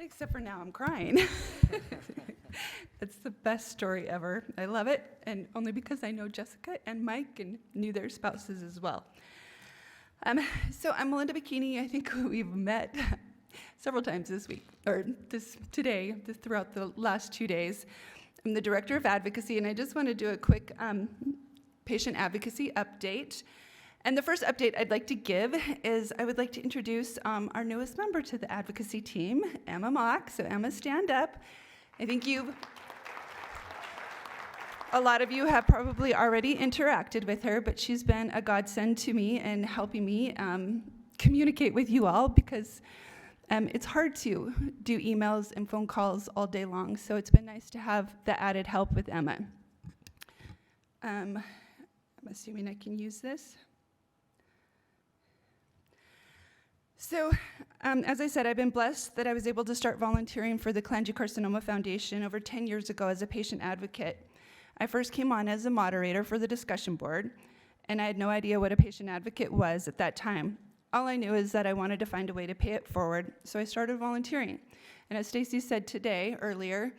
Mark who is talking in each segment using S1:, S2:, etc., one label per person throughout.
S1: Except for now I'm crying. It's the best story ever. I love it, and only because I know Jessica and Mike and knew their spouses as well. So I'm Melinda Bachini. I think we've met several times this week, or today, throughout the last 2 days. I'm the Director of Advocacy, and I just want to do a quick patient advocacy update. And the first update I'd like to give is I would like to introduce our newest member to the advocacy team, Emma Mock. So Emma, stand up. I think a lot of you have probably already interacted with her, but she's been a godsend to me and helping me communicate with you all, because it's hard to do emails and phone calls all day long. So it's been nice to have the added help with Emma. I'm assuming I can use this. So, as I said, I've been blessed that I was able to start volunteering for the Cholangiocarcinoma Foundation over 10 years ago as a patient advocate. I first came on as a moderator for the discussion board, and I had no idea what a patient advocate was at that time. All I knew is that I wanted to find a way to pay it forward, so I started volunteering. And as Stacy said earlier,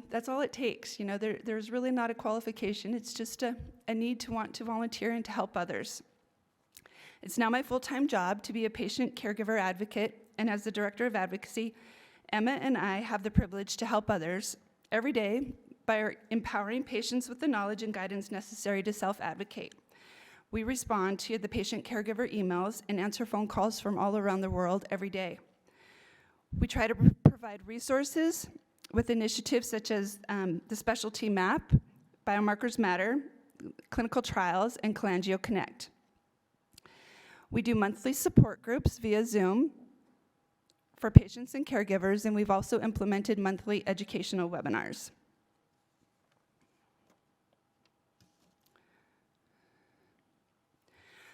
S1: that's all it takes. You know, there's really not a qualification. It's just a need to want to volunteer and to help others. It's now my full-time job to be a patient caregiver advocate, and as the Director of Advocacy, Emma and I have the privilege to help others every day by empowering patients with the knowledge and guidance necessary to self-advocate. We respond to the patient caregiver emails and answer phone calls from all around the world every day. We try to provide resources with initiatives such as the Specialty Map, Biomarkers Matter, Clinical Trials, and Cholangio Connect. We do monthly support groups via Zoom for patients and caregivers, and we've also implemented monthly educational webinars.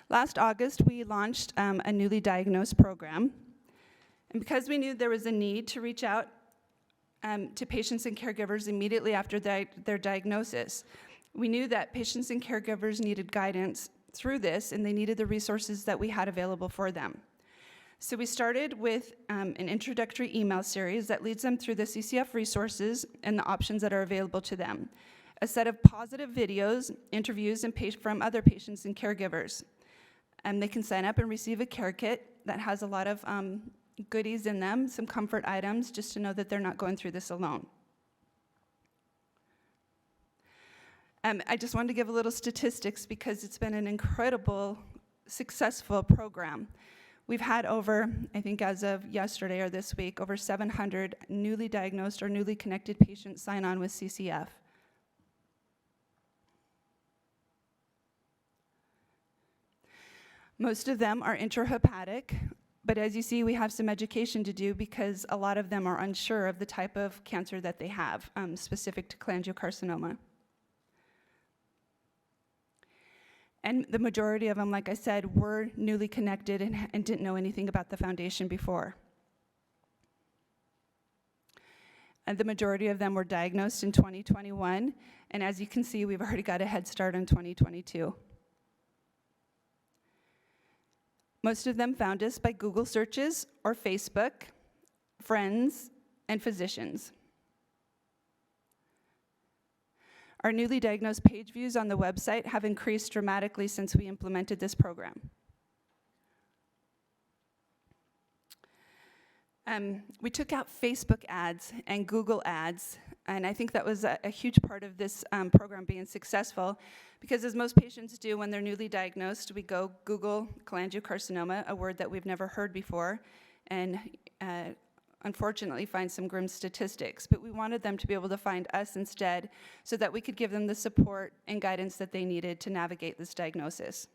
S1: Last August, we launched a newly diagnosed program, and because we knew there was a need to reach out to patients and caregivers immediately after their diagnosis, we knew that patients and caregivers needed guidance through this, and they needed the resources that we had available for them. So we started with an introductory email series that leads them through the CCF resources and the options that are available to them, a set of positive videos, interviews, and from other patients and caregivers. And they can sign up and receive a care kit that has a lot of goodies in them, some comfort items, just to know that they're not going through this alone. I just wanted to give a little statistics because it's been an incredible, successful program. We've had over, I think as of yesterday or this week, over 700 newly diagnosed or newly connected patients sign on with CCF. Most of them are intrahepatic, but as you see, we have some education to do because a lot of them are unsure of the type of cancer that they have, specific to cholangiocarcinoma. And the majority of them, like I said, were newly connected and didn't know anything about the foundation before. And the majority of them were diagnosed in 2021, and as you can see, we've already got a head start in 2022. Most of them found us by Google searches or Facebook, friends, and physicians. Our newly diagnosed page views on the website have increased dramatically since we implemented this program. We took out Facebook ads and Google ads, and I think that was a huge part of this program being successful, because as most patients do when they're newly diagnosed, we go Google cholangiocarcinoma, a word that we've never heard before, and unfortunately find some grim statistics, but we wanted them to be able to find us instead so that we could give them the support and guidance that they needed to navigate this diagnosis.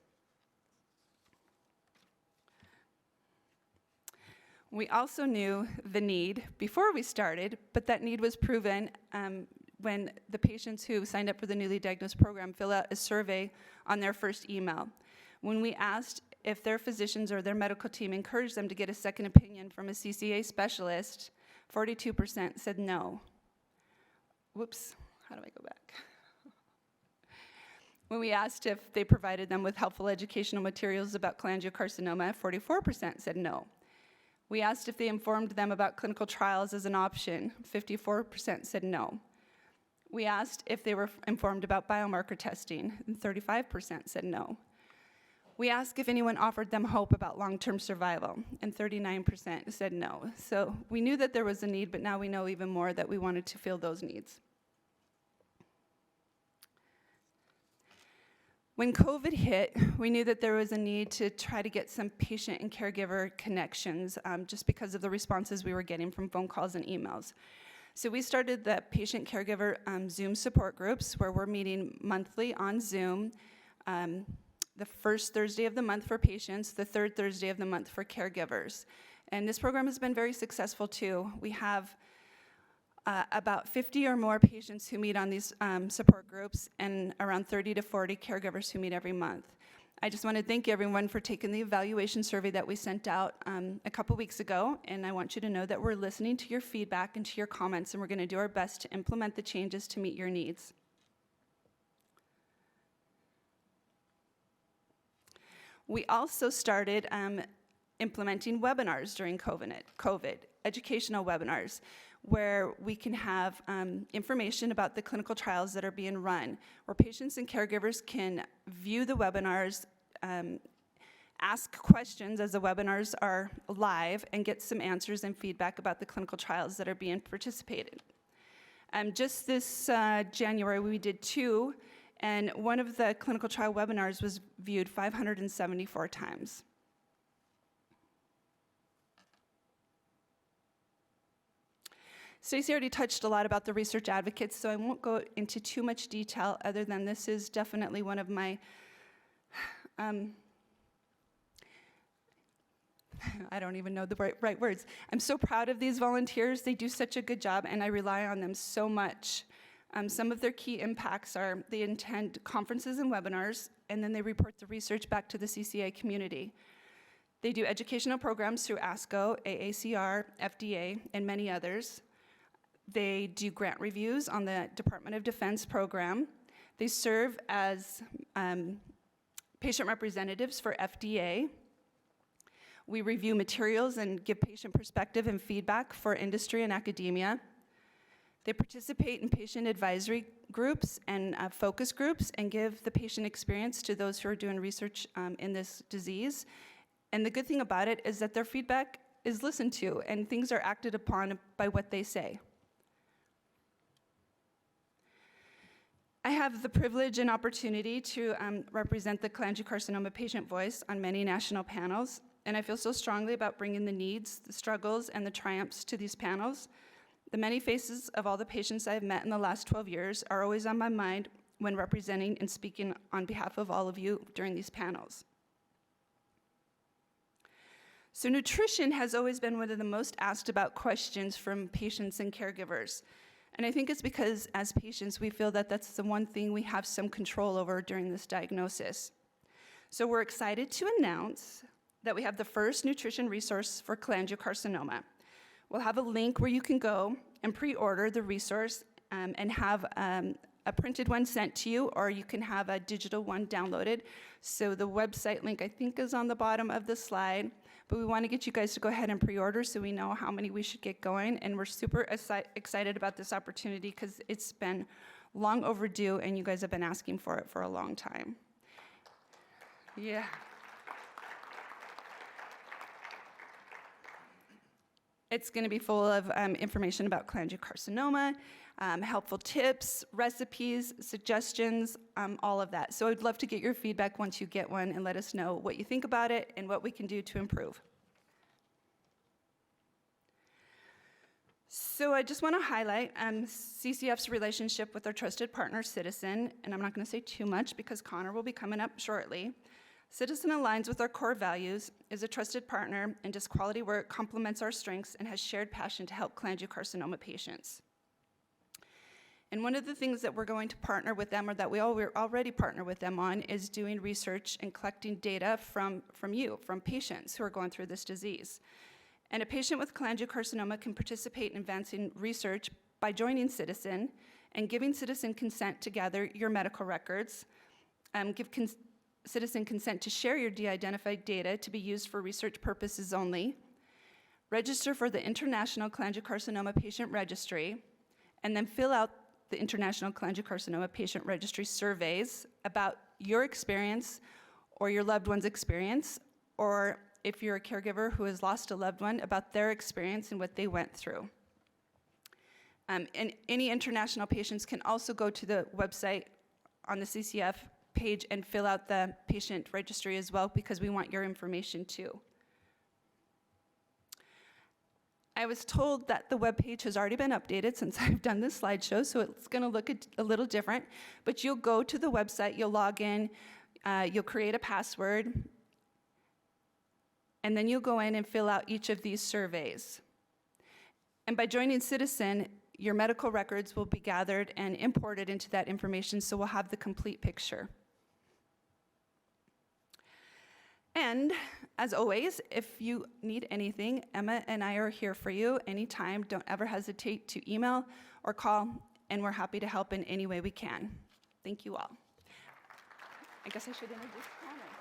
S1: We also knew the need before we started, but that need was proven when the patients who signed up for the newly diagnosed program fill out a survey on their first email. When we asked if their physicians or their medical team encouraged them to get a second opinion from a CCA specialist, 42% said no. Whoops, how do I go back? When we asked if they provided them with helpful educational materials about cholangiocarcinoma, 44% said no. We asked if they informed them about clinical trials as an option. 54% said no. We asked if they were informed about biomarker testing, and 35% said no. We asked if anyone offered them hope about long-term survival, and 39% said no. So we knew that there was a need, but now we know even more that we wanted to fill those needs. When COVID hit, we knew that there was a need to try to get some patient and caregiver connections just because of the responses we were getting from phone calls and emails. So we started the patient caregiver Zoom support groups where we're meeting monthly on Zoom, the first Thursday of the month for patients, the third Thursday of the month for caregivers. And this program has been very successful too. We have about 50 or more patients who meet on these support groups and around 30 to 40 caregivers who meet every month. I just want to thank everyone for taking the evaluation survey that we sent out a couple weeks ago, and I want you to know that we're listening to your feedback and to your comments, and we're going to do our best to implement the changes to meet your needs. We also started implementing webinars during COVID, educational webinars, where we can have information about the clinical trials that are being run, where patients and caregivers can view the webinars, ask questions as the webinars are live, and get some answers and feedback about the clinical trials that are being participated. Just this January, we did 2, and one of the clinical trial webinars was viewed 574 times. Stacey already touched a lot about the research advocates, so I won't go into too much detail other than this is definitely one of my, I don't even know the right words. I'm so proud of these volunteers. They do such a good job, and I rely on them so much. Some of their key impacts are they attend conferences and webinars, and then they report the research back to the CCA community. They do educational programs through ASCO, AACR, FDA, and many others. They do grant reviews on the Department of Defense program. They serve as patient representatives for FDA. We review materials and give patient perspective and feedback for industry and academia. They participate in patient advisory groups and focus groups and give the patient experience to those who are doing research in this disease. And the good thing about it is that their feedback is listened to and things are acted upon by what they say. I have the privilege and opportunity to represent the cholangiocarcinoma patient voice on many national panels, and I feel so strongly about bringing the needs, the struggles, and the triumphs to these panels. The many faces of all the patients I have met in the last 12 years are always on my mind when representing and speaking on behalf of all of you during these panels. So nutrition has always been one of the most asked about questions from patients and caregivers. And I think it's because as patients, we feel that that's the one thing we have some control over during this diagnosis. So we're excited to announce that we have the first nutrition resource for cholangiocarcinoma. We'll have a link where you can go and pre-order the resource and have a printed one sent to you, or you can have a digital one downloaded. So the website link, I think, is on the bottom of the slide. But we want to get you guys to go ahead and pre-order so we know how many we should get going. And we're super excited about this opportunity because it's been long overdue and you guys have been asking for it for a long time. Yeah. It's going to be full of information about cholangiocarcinoma, helpful tips, recipes, suggestions, all of that. So I'd love to get your feedback once you get one and let us know what you think about it and what we can do to improve. So I just want to highlight CCF's relationship with our trusted partner, Citizen, and I'm not going to say too much because Connor will be coming up shortly. Citizen aligns with our core values, is a trusted partner, and does quality work, complements our strengths, and has shared passion to help cholangiocarcinoma patients. And one of the things that we're going to partner with them, or that we're already partner with them on, is doing research and collecting data from patients who are going through this disease. And a patient with cholangiocarcinoma can participate in advancing research by joining Citizen and giving Citizen consent to gather your medical records, Citizen consent to share your de-identified data to be used for research purposes only, register for the International Cholangiocarcinoma Patient Registry, and then fill out the International Cholangiocarcinoma Patient Registry surveys about your experience or your loved one's experience, or if you're a caregiver who has lost a loved one, about their experience and what they went through. And any international patients can also go to the website on the CCF page and fill out the patient registry as well, because we want your information too. I was told that the webpage has already been updated since I've done this slideshow, so it's going to look a little different. But you'll go to the website, you'll log in, you'll create a password, and then you'll go in and fill out each of these surveys. And by joining Citizen, your medical records will be gathered and imported into that information, so we'll have the complete picture. And as always, if you need anything, Emma and I are here for you anytime. Don't ever hesitate to email or call, and we're happy to help in any way we can. Thank you all. I guess I should introduce Connor.